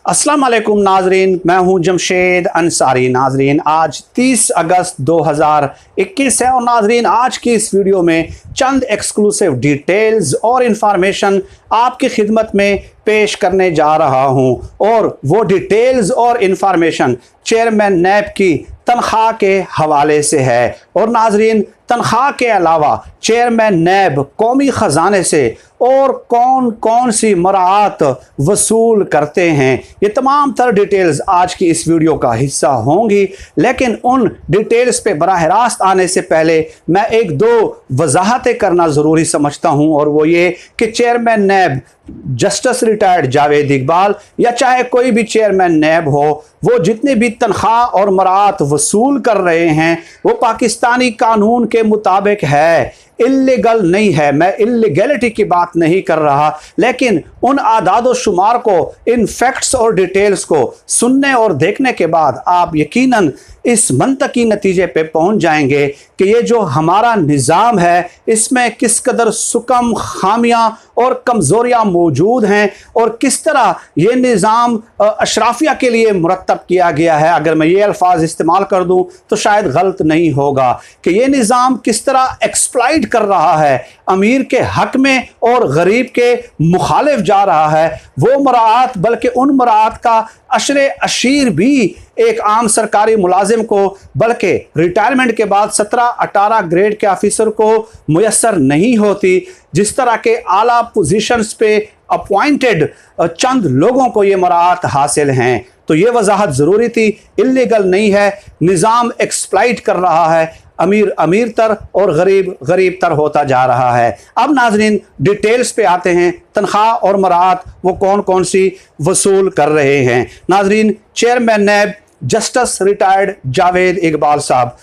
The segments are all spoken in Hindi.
अस्सलाम वालेकुम नाजरीन, मैं हूं जमशेद अंसारी। नाजरीन, आज 30 अगस्त 2021 है और नाजरीन आज की इस वीडियो में चंद एक्सक्लूसिव डिटेल्स और इंफॉर्मेशन आपकी खिदमत में पेश करने जा रहा हूं। और वो डिटेल्स और इंफॉर्मेशन चेयरमैन नैब की तनख्वाह के हवाले से है। और नाजरीन, तनख्वाह के अलावा चेयरमैन नैब कौमी ख़जाने से और कौन कौन सी मराआत वसूल करते हैं, ये तमाम तर डिटेल्स आज की इस वीडियो का हिस्सा होंगी। लेकिन उन डिटेल्स पे बराह रास्त आने से पहले मैं एक दो वजाहतें करना ज़रूरी समझता हूँ, और वो ये कि chairman NAB justice retired Javed Iqbal या चाहे कोई भी चेयरमैन नैब हो, वो जितने भी तनख्वाह और मराआत वसूल कर रहे हैं वो पाकिस्तानी कानून के मुताबिक है, इल्लीगल नहीं है। मैं इल्लीगैलिटी की बात नहीं कर रहा, लेकिन उन आदाद शुमार को, इन फैक्ट्स और डिटेल्स को सुनने और देखने के बाद आप यकीनन इस मंतकी नतीजे पे पहुंच जाएंगे कि ये जो हमारा निज़ाम है इसमें किस कदर सुकम, खामियां और कमज़ोरियां मौजूद हैं, और किस तरह ये निज़ाम अशराफिया के लिए मुरतब किया गया है। अगर मैं ये अल्फाज इस्तेमाल कर दूं तो शायद गलत नहीं होगा कि ये निज़ाम किस तरह एक्सप्लॉइट कर रहा है, अमीर के हक में और गरीब के मुखालिफ जा रहा है। वो मराआत, बल्कि उन मराआत का अशरे अशीर भी एक आम सरकारी मुलाजिम को, बल्कि रिटायरमेंट के बाद 17-18 ग्रेड के ऑफिसर को मुयस्सर नहीं होती, जिस तरह के आला पोजीशंस पे अपॉइंटेड चंद लोगों को ये मराआत हासिल हैं। तो ये वजाहत ज़रूरी थी, इल्लीगल नहीं है, निज़ाम एक्सप्लॉइट कर रहा है, अमीर अमीर तर और गरीब गरीब तर होता जा रहा है। अब नाजरीन डिटेल्स पे आते हैं, तनख्वाह और मराआत वो कौन कौन सी वसूल कर रहे हैं। नाजरीन, chairman NAB justice retired Javed Iqbal साहब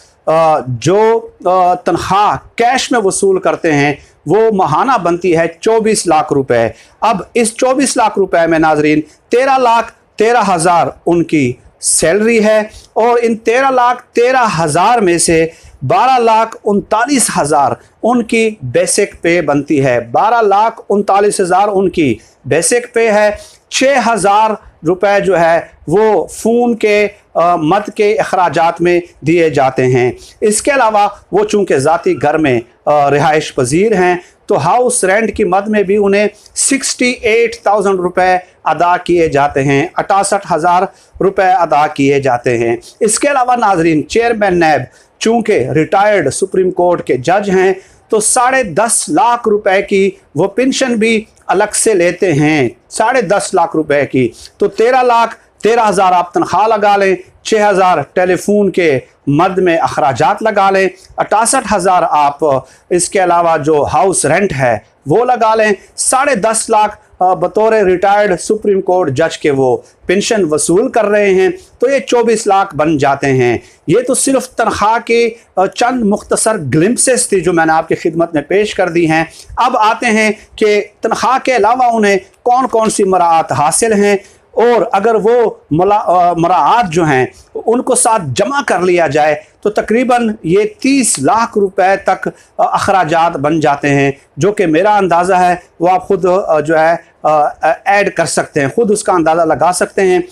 जो तनख्वाह कैश में वसूल करते हैं वो माहाना बनती है 24 लाख रुपए। अब इस 24 लाख रुपए में नाजरीन 13,13,000 उनकी सैलरी है, और इन 13,13,000 में से 12,39,000 उनकी बेसिक पे बनती है। 12,39,000 उनकी बेसिक पे है। 6,000 रुपए जो है वो फ़ोन के मद के अखराजात में दिए जाते हैं। इसके अलावा वो चूँकि ज़ाती घर में रिहाइश पजीर हैं तो हाउस रेंट की मद में भी उन्हें 68,000 रुपये अदा किए जाते हैं, 68,000 रुपये अदा किए जाते हैं। इसके अलावा नाजरीन, चेयरमैन नैब चूँकि रिटायर्ड सुप्रीम कोर्ट के जज हैं तो 10.5 लाख रुपए की वो पेंशन भी अलग से लेते हैं, 10.5 लाख रुपए की। तो 13,13,000 आप तनख्वाह लगा लें, 6,000 टेलीफोन के मद में अखराजात लगा लें, 68,000 आप इसके अलावा जो हाउस रेंट है वो लगा लें, 10.5 लाख बतौर रिटायर्ड सुप्रीम कोर्ट जज के वो पेंशन वसूल कर रहे हैं, तो ये 24 लाख बन जाते हैं। ये तो सिर्फ तनख्वाह के चंद मुख्तसर ग्लिम्पसेस थी जो मैंने आपकी खिदमत में पेश कर दी हैं। अब आते हैं कि तनख्वाह के अलावा उन्हें कौन कौन सी मराआत हासिल हैं, और अगर वो मराआत जो हैं उनको साथ जमा कर लिया जाए तो तकरीबन ये 30 लाख रुपए तक अखराजात बन जाते हैं, जो कि मेरा अंदाज़ा है वो आप ख़ुद जो है ऐड कर सकते हैं, ख़ुद उसका अंदाज़ा लगा सकते हैं।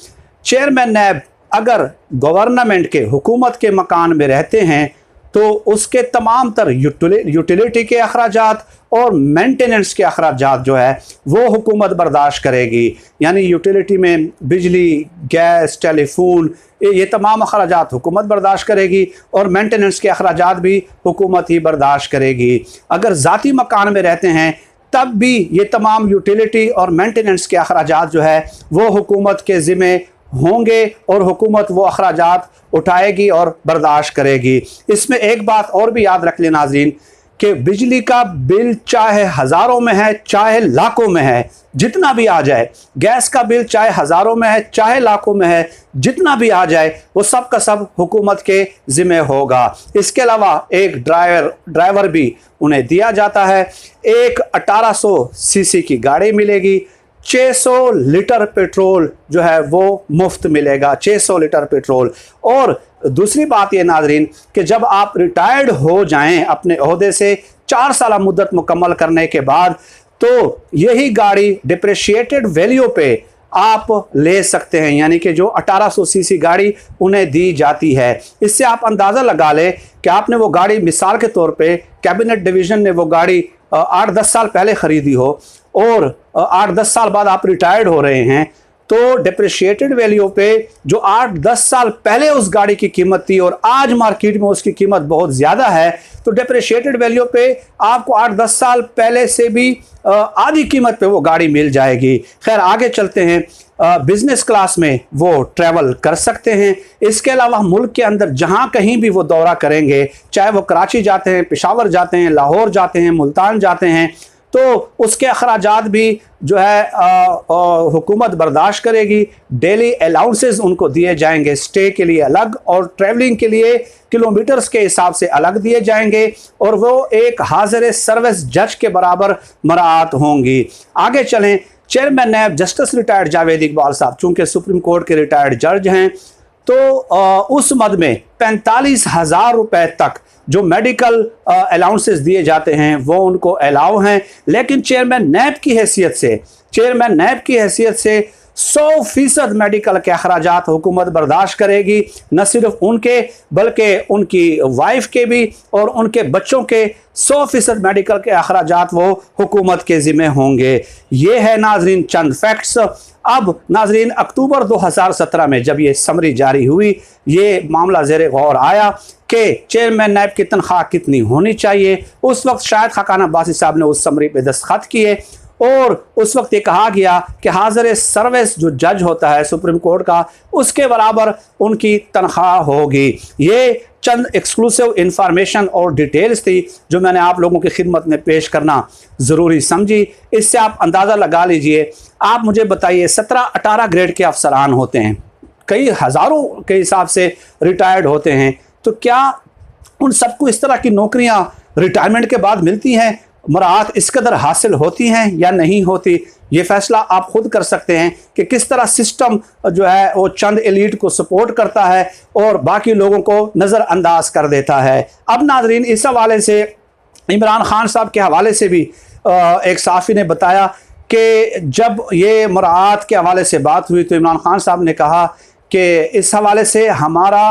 चेयरमैन नैब अगर गवर्नमेंट के, हुकूमत के मकान में रहते हैं तो उसके तमाम तर यूटिलिटी के अखराजात और मेंटेनेंस के अखराजात जो है वो हुकूमत बर्दाश्त करेगी। यानी यूटिलिटी में बिजली, गैस, टेलीफोन, ये तमाम अखराजात हुकूमत बर्दाश्त करेगी, और मेंटेनेंस के अखराजात भी हुकूमत ही बर्दाश्त करेगी। अगर ज़ाती मकान में रहते हैं तब भी ये तमाम यूटिलिटी और मेंटेनेंस के अखराजात जो है वो हुकूमत के ज़िम्मे होंगे, और हुकूमत वो अखराजात उठाएगी और बर्दाश्त करेगी। इसमें एक बात और भी याद रख लें नाज़रीन कि बिजली का बिल चाहे हज़ारों में है चाहे लाखों में है, जितना भी आ जाए, गैस का बिल चाहे हज़ारों में है चाहे लाखों में है, जितना भी आ जाए वो सब का सब हुकूमत के ज़िम्मे होगा। इसके अलावा एक ड्राइवर भी उन्हें दिया जाता है। एक 1800 सीसी की गाड़ी मिलेगी, 600 लीटर पेट्रोल जो है वो मुफ्त मिलेगा, 600 लीटर पेट्रोल। और दूसरी बात ये नाजरीन कि जब आप रिटायर्ड हो जाएं अपने ओहदे से 4 साल मुद्दत मुकम्मल करने के बाद, तो यही गाड़ी डिप्रिशिएटेड वैल्यू पे आप ले सकते हैं, यानी कि जो 1800 सीसी गाड़ी उन्हें दी जाती है। इससे आप अंदाज़ा लगा लें कि आपने वो गाड़ी, मिसाल के तौर पे कैबिनेट डिवीज़न ने वो गाड़ी 8-10 साल पहले ख़रीदी हो और 8-10 साल बाद आप रिटायर्ड हो रहे हैं, तो डिप्रिशिएटेड वैल्यू पे जो 8-10 साल पहले उस गाड़ी की कीमत थी और आज मार्केट में उसकी कीमत बहुत ज़्यादा है, तो डिप्रिशिएटेड वैल्यू पे आपको 8-10 साल पहले से भी आधी कीमत पे वो गाड़ी मिल जाएगी। खैर, आगे चलते हैं। बिजनेस क्लास में वो ट्रैवल कर सकते हैं। इसके अलावा मुल्क के अंदर जहाँ कहीं भी वो दौरा करेंगे, चाहे वो कराची जाते हैं, पेशावर जाते हैं, लाहौर जाते हैं, मुल्तान जाते हैं, तो उसके अखराजात भी जो है हुकूमत बर्दाश्त करेगी। डेली अलाउंसेस उनको दिए जाएंगे, स्टे के लिए अलग और ट्रैवलिंग के लिए किलोमीटर्स के हिसाब से अलग दिए जाएंगे, और वो एक हाजिर सर्विस जज के बराबर मराआत होंगी। आगे चलें। Chairman NAB justice retired Javed Iqbal साहब, चूँकि सुप्रीम कोर्ट के रिटायर्ड जज हैं, तो उस मद में 45,000 रुपये तक जो मेडिकल अलाउंसेस दिए जाते हैं वो उनको अलाउ हैं। लेकिन चेयरमैन नैब की हैसियत से 100% मेडिकल के अखराजात हुकूमत बर्दाश्त करेगी। न सिर्फ उनके बल्कि उनकी वाइफ के भी और उनके बच्चों के 100% मेडिकल के अखराजात वो हुकूमत के ज़िम्मे होंगे। ये है नाजरीन चंद फैक्ट्स। अब नाजरीन, अक्टूबर 2017 में जब ये समरी जारी हुई, ये मामला ज़ेरे गौर आया कि चेयरमैन नैब की तनख्वाह कितनी होनी चाहिए। उस वक्त शायद खाकान अब्बासी साहब ने उस समरी पे दस्तखत किए और उस वक्त ये कहा गया कि हाजिर सर्विस जो जज होता है सुप्रीम कोर्ट का, उसके बराबर उनकी तनख्वाह होगी। ये चंद एक्सक्लूसिव इंफॉर्मेशन और डिटेल्स थी जो मैंने आप लोगों की खिदमत में पेश करना ज़रूरी समझी। इससे आप अंदाज़ा लगा लीजिए। आप मुझे बताइए, 17-18 ग्रेड के अफसरान होते हैं, कई हज़ारों के हिसाब से रिटायर्ड होते हैं, तो क्या उन सबको इस तरह की नौकरियां रिटायरमेंट के बाद मिलती हैं? मराहत इस कदर हासिल होती हैं या नहीं होती? ये फैसला आप खुद कर सकते हैं कि किस तरह सिस्टम जो है वो चंद एलीट को सपोर्ट करता है और बाकी लोगों को नज़रअंदाज कर देता है। अब नाजरीन, इस हवाले से इमरान खान साहब के हवाले से भी एक सहाफ़ी ने बताया कि जब ये मराहत के हवाले से बात हुई तो इमरान खान साहब ने कहा कि इस हवाले से हमारा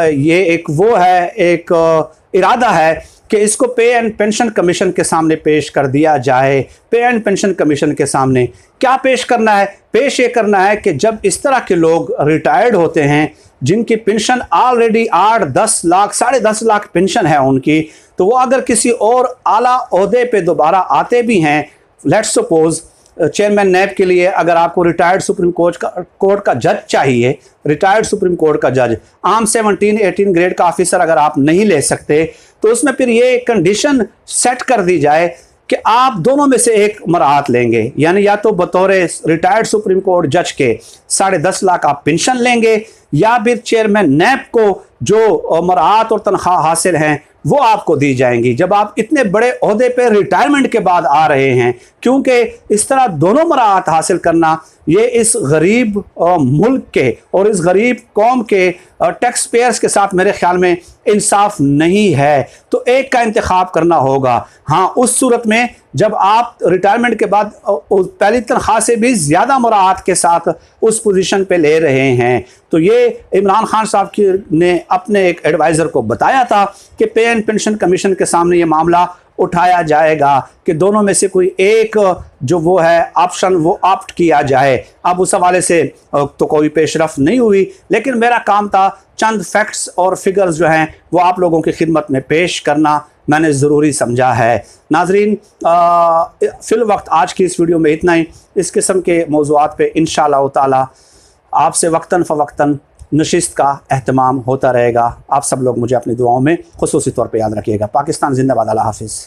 ये एक इरादा है कि इसको पे एंड पेंशन कमीशन के सामने पेश कर दिया जाए। पे एंड पेंशन कमीशन के सामने क्या पेश करना है? पेश ये करना है कि जब इस तरह के लोग रिटायर्ड होते हैं, जिनकी pension already 8-10 lakh, 10.5 lakh pension है उनकी, तो वो अगर किसी और आला ओहदे पे दोबारा आते भी हैं, लेट्स सपोज चेयरमैन नैब के लिए अगर आपको रिटायर्ड सुप्रीम कोर्ट का जज चाहिए, रिटायर्ड सुप्रीम कोर्ट का जज, आम 17-18 ग्रेड का ऑफिसर अगर आप नहीं ले सकते, तो उसमें फिर ये कंडीशन सेट कर दी जाए कि आप दोनों में से एक मराहत लेंगे, यानी या तो बतौर रिटायर्ड सुप्रीम कोर्ट जज के 10.5 लाख आप पेंशन लेंगे, या फिर चेयरमैन नैब को जो मराहत और तनख्वाह हासिल हैं वो आपको दी जाएंगी जब आप इतने बड़े ओहदे पे रिटायरमेंट के बाद आ रहे हैं। क्योंकि इस तरह दोनों मराहत हासिल करना ये इस गरीब मुल्क के और इस गरीब कौम के टैक्स पेयर्स के साथ मेरे ख्याल में इंसाफ नहीं है। तो एक का इंतखाब करना होगा। हाँ, उस सूरत में जब आप रिटायरमेंट के बाद पहली तनख्वाह से भी ज़्यादा मराहत के साथ उस पोजीशन पे ले रहे हैं, तो ये इमरान खान साहब ने अपने एक एडवाइज़र को बताया था कि पे एंड पेंशन कमीशन के सामने ये मामला उठाया जाएगा कि दोनों में से कोई एक जो वो है ऑप्शन वो ऑप्ट किया जाए। अब उस हवाले से तो कोई पेशरफ नहीं हुई, लेकिन मेरा काम था चंद फैक्ट्स और फिगर्स जो हैं वो आप लोगों की खिदमत में पेश करना मैंने ज़रूरी समझा है। नाजरीन, फिल वक्त आज की इस वीडियो में इतना ही। इस किस्म के मौज़ूआत पे इंशाअल्लाह ताला आपसे वक्तन फ़वक्तन नशिस्त का एहतमाम होता रहेगा। आप सब लोग मुझे अपनी दुआओं में खुसूसी तौर पे याद रखिएगा। पाकिस्तान जिंदाबाद। अल्लाह हाफिज़।